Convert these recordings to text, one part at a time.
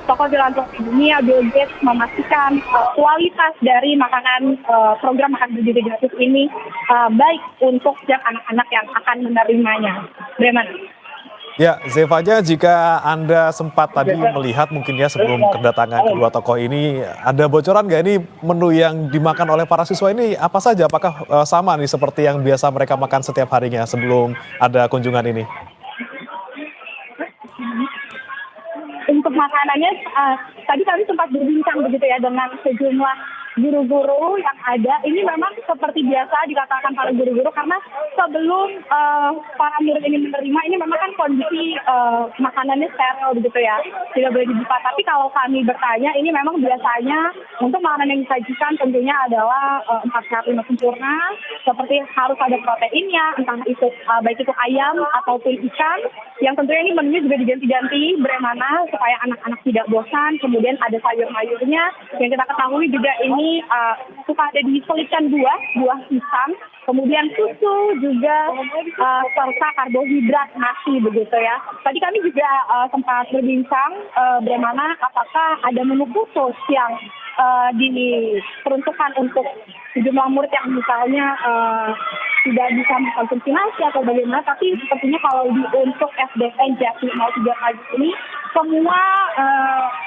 tokoh filantropi dunia Bill Gates memastikan kualitas dari makanan program makan bergizi gratis ini baik untuk setiap anak-anak yang akan menerimanya. Breman. Ya, Zevanya, jika Anda sempat tadi melihat mungkin ya sebelum kedatangan kedua tokoh ini, ada bocoran nggak ini menu yang dimakan oleh para siswa ini apa saja? Apakah sama nih seperti yang biasa mereka makan setiap harinya sebelum ada kunjungan ini? Untuk makanannya, tadi kami sempat berbincang begitu ya dengan sejumlah guru-guru yang ada. Ini memang seperti biasa dikatakan para guru-guru karena sebelum para murid ini menerima, ini memang kan kondisi makanannya steril begitu ya, tidak boleh dibuka. Tapi kalau kami bertanya, ini memang biasanya untuk makanan yang disajikan tentunya adalah 4 sehat 5 sempurna, seperti harus ada proteinnya, entah itu baik itu ayam ataupun ikan, yang tentunya ini menunya juga diganti-ganti bagaimana supaya anak-anak tidak bosan. Kemudian ada sayur-mayurnya, yang kita ketahui juga ini suka ada diselipkan buah pisang, kemudian susu juga serta karbohidrat nasi begitu ya. Tadi kami juga sempat berbincang bagaimana apakah ada menu khusus yang diperuntukkan untuk sejumlah murid yang misalnya tidak bisa mengkonsumsi nasi atau bagaimana, tapi sepertinya kalau untuk SDN Jati 03 pagi ini semua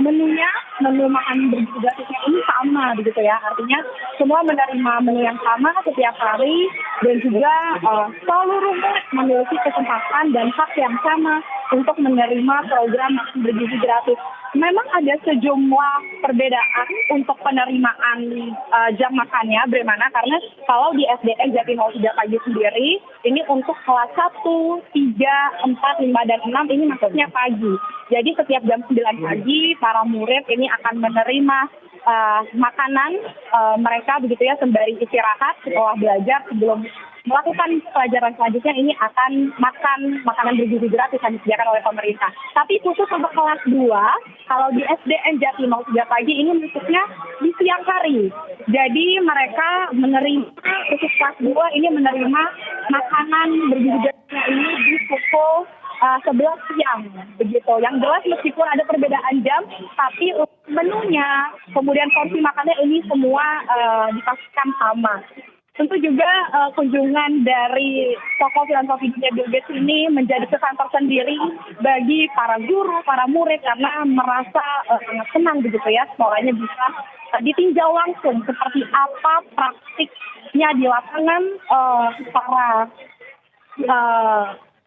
menu makan bergizi gratisnya ini sama begitu ya, artinya semua menerima menu yang sama setiap hari dan juga seluruh murid memiliki kesempatan dan hak yang sama untuk menerima program makan bergizi gratis. Memang ada sejumlah perbedaan untuk penerimaan jam makannya, bagaimana karena kalau di SDN Jati 03 pagi sendiri ini untuk kelas 1, 3, 4, 5, dan 6 ini maksudnya pagi. Jadi setiap jam 9 pagi para murid ini akan menerima makanan mereka begitu ya sembari istirahat setelah belajar sebelum melakukan pelajaran selanjutnya ini akan makan makanan bergizi gratis yang disediakan oleh pemerintah. Tapi khusus untuk kelas 2, kalau di SDN Jati 03 pagi ini maksudnya di siang hari. Jadi mereka menerima, khusus kelas 2 ini menerima makanan bergizi gratisnya ini di pukul 11 siang begitu. Yang jelas meskipun ada perbedaan jam, tapi menunya, kemudian porsi makannya ini semua dipastikan sama. Tentu juga kunjungan dari tokoh filantropi dunia Bill Gates ini menjadi kesan tersendiri bagi para guru, para murid karena merasa sangat senang begitu ya sekolahnya bisa ditinjau langsung seperti apa praktiknya di lapangan para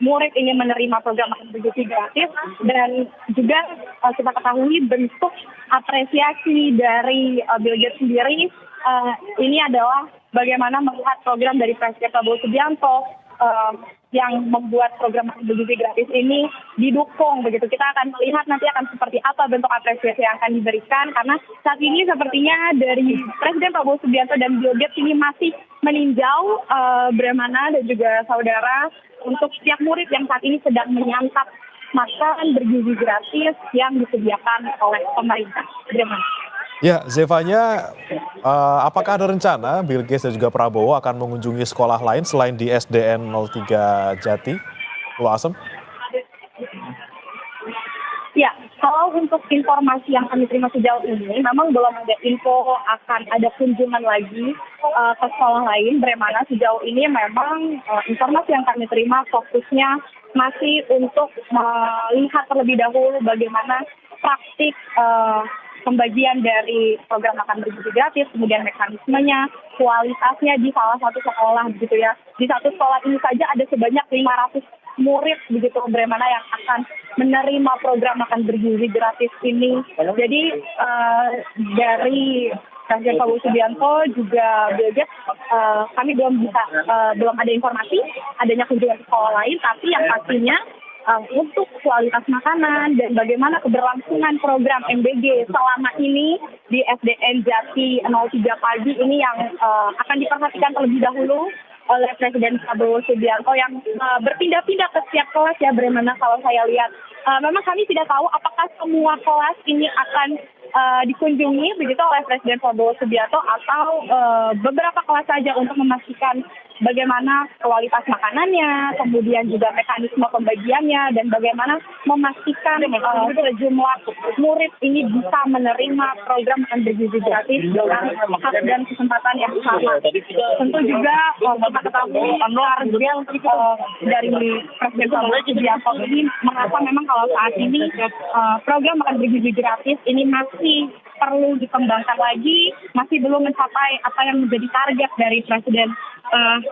murid ini menerima program makan bergizi gratis, dan juga kita ketahui bentuk apresiasi dari Bill Gates sendiri ini adalah bagaimana melihat program dari Presiden Prabowo Subianto yang membuat program makan bergizi gratis ini didukung begitu. Kita akan melihat nanti akan seperti apa bentuk apresiasi yang akan diberikan, karena saat ini sepertinya dari Presiden Prabowo Subianto dan Bill Gates ini masih meninjau Brahmana dan juga saudara untuk setiap murid yang saat ini sedang menyantap makan bergizi gratis yang disediakan oleh pemerintah. Brahmana. Ya, Zevanya, apakah ada rencana Bill Gates dan juga Prabowo akan mengunjungi sekolah lain selain di SDN 03 Jati, Pulau Asem? Ya, kalau untuk informasi yang kami terima sejauh ini, memang belum ada info akan ada kunjungan lagi ke sekolah lain. Bagaimana sejauh ini memang informasi yang kami terima fokusnya masih untuk melihat terlebih dahulu bagaimana praktik pembagian dari program makan bergizi gratis, kemudian mekanismenya, kualitasnya di salah satu sekolah begitu ya. Di satu sekolah ini saja ada sebanyak 500 murid begitu bagaimana yang akan menerima program makan bergizi gratis ini. Jadi dari Presiden Prabowo Subianto juga Bill Gates, kami belum ada informasi adanya kunjungan ke sekolah lain, tapi yang pastinya untuk kualitas makanan dan bagaimana keberlangsungan program MBG selama ini di SDN Jati 03 pagi ini yang akan diperhatikan terlebih dahulu oleh Presiden Prabowo Subianto yang berpindah-pindah ke setiap kelas ya, bagaimana kalau saya lihat. Memang kami tidak tahu apakah semua kelas ini akan dikunjungi begitu oleh Presiden Prabowo Subianto atau beberapa kelas saja untuk memastikan bagaimana kualitas makanannya, kemudian juga mekanisme pembagiannya, dan bagaimana memastikan sejumlah murid ini bisa menerima program makan bergizi gratis dengan hak dan kesempatan yang sama. Tentu juga kita ketahui target dari Presiden Prabowo Subianto ini merasa memang kalau saat ini program makan bergizi gratis ini masih perlu dikembangkan lagi, masih belum mencapai apa yang menjadi target dari Presiden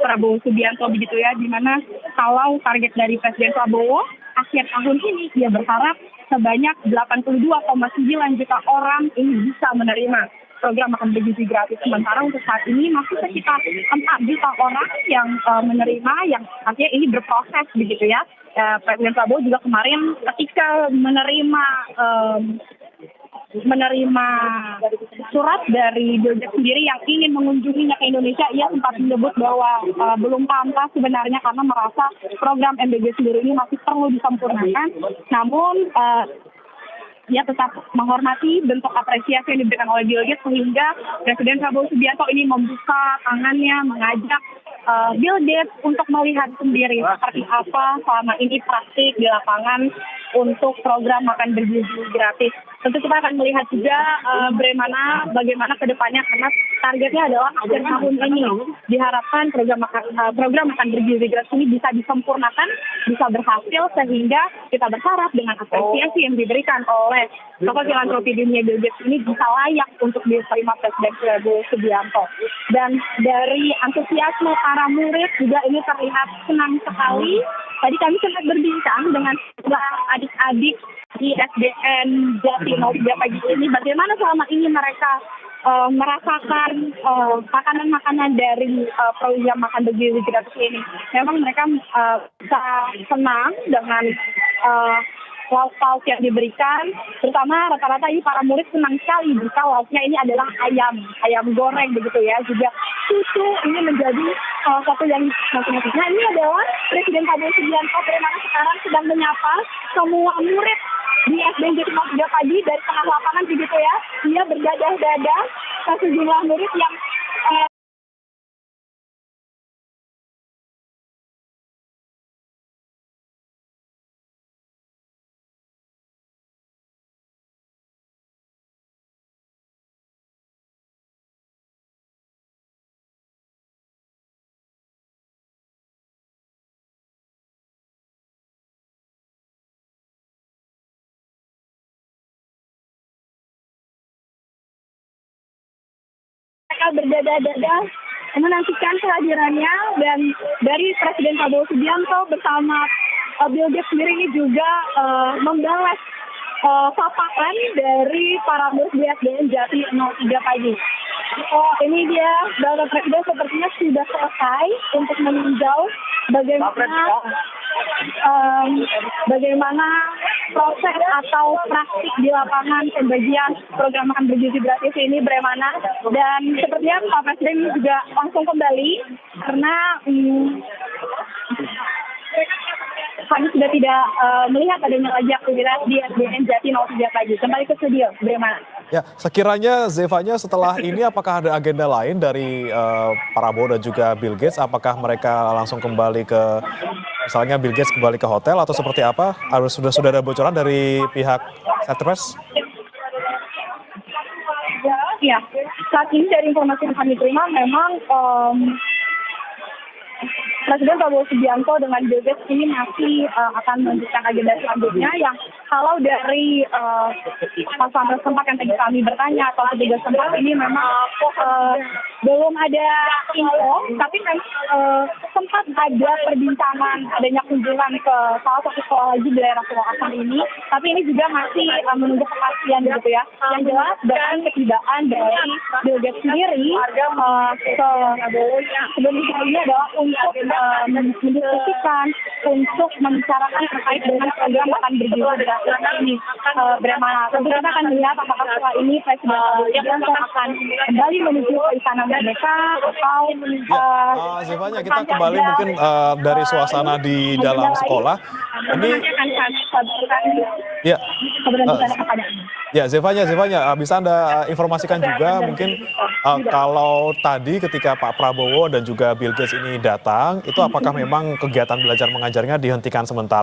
Prabowo Subianto begitu ya, di mana kalau target dari Presiden Prabowo akhir tahun ini dia berharap sebanyak 82,9 juta orang ini bisa menerima program makan bergizi gratis. Sementara untuk saat ini masih sekitar 4 juta orang yang menerima, yang artinya ini berproses begitu ya. Presiden Prabowo juga kemarin ketika menerima surat dari Bill Gates sendiri yang ingin mengunjunginya ke Indonesia, ia sempat menyebut bahwa belum pantas sebenarnya karena merasa program MBG sendiri ini masih perlu disempurnakan. Namun ia tetap menghormati bentuk apresiasi yang diberikan oleh Bill Gates, sehingga Presiden Prabowo Subianto ini membuka tangannya mengajak Bill Gates untuk melihat sendiri seperti apa selama ini praktik di lapangan untuk program makan bergizi gratis. Tentu kita akan melihat juga bagaimana ke depannya, karena targetnya adalah akhir tahun ini diharapkan program makan bergizi gratis ini bisa disempurnakan, bisa berhasil, sehingga kita berharap dengan apresiasi yang diberikan oleh tokoh filantropi dunia Bill Gates ini bisa layak untuk diterima Presiden Prabowo Subianto. Dan dari antusiasme para murid juga ini terlihat senang sekali. Tadi kami sempat berbincang dengan adik-adik di SDN Jati 03 pagi ini, bagaimana selama ini mereka merasakan makanan-makanan dari program makan bergizi gratis ini. Memang mereka bisa senang dengan lauk-lauk yang diberikan, terutama rata-rata ini para murid senang sekali jika lauknya ini adalah ayam goreng begitu ya. Juga susu ini menjadi salah satu yang masing-masing. Nah, ini adalah Presiden Prabowo Subianto bagaimana sekarang sedang menyapa semua murid di SDN Jati 03 pagi dari tengah lapangan begitu ya. Dia berdadah-dadah ke sejumlah murid yang berdadah-dadah menantikan kehadirannya, dan dari Presiden Prabowo Subianto bersama Bill Gates sendiri ini juga membalas sapaan dari para murid di SDN Jati 03 pagi. Ini dia, Bapak Presiden sepertinya sudah selesai untuk meninjau bagaimana proses atau praktik di lapangan pembagian program makan bergizi gratis ini bagaimana, dan sepertinya Pak Presiden juga langsung kembali karena kami sudah tidak melihat adanya lagi aktivitas di SDN Jati 03 pagi. Kembali ke studio, bagaimana? Ya, sekiranya Zevanya setelah ini apakah ada agenda lain dari Prabowo dan juga Bill Gates? Apakah mereka langsung kembali ke, misalnya Bill Gates kembali ke hotel atau seperti apa? Sudah ada bocoran dari pihak Satres? Ya, saat ini dari informasi yang kami terima memang Presiden Prabowo Subianto dengan Bill Gates ini masih akan melanjutkan agenda selanjutnya, yang kalau dari pasangan tempat yang tadi kami bertanya atau petugas tempat ini memang belum ada info, tapi memang sempat ada perbincangan adanya kunjungan ke salah satu sekolah lagi di daerah Purwakarta ini, tapi ini juga masih menunggu kepastian gitu ya. Yang jelas dengan ketibaan dari Bill Gates sendiri ke Indonesia ini adalah untuk mendiskusikan, untuk membicarakan terkait dengan program makan bergizi gratis ini. Bagaimana? Tentu kita akan melihat apakah setelah ini Presiden Subianto akan kembali menuju ke Istana Merdeka atau Zevanya, kita kembali mungkin dari suasana di dalam sekolah. Ini akan kami sampaikan ya. kepada kepada Ya, Zevanya, bisa Anda informasikan juga mungkin kalau tadi ketika Pak Prabowo dan juga Bill Gates ini datang, itu apakah memang kegiatan belajar mengajarnya dihentikan sementara?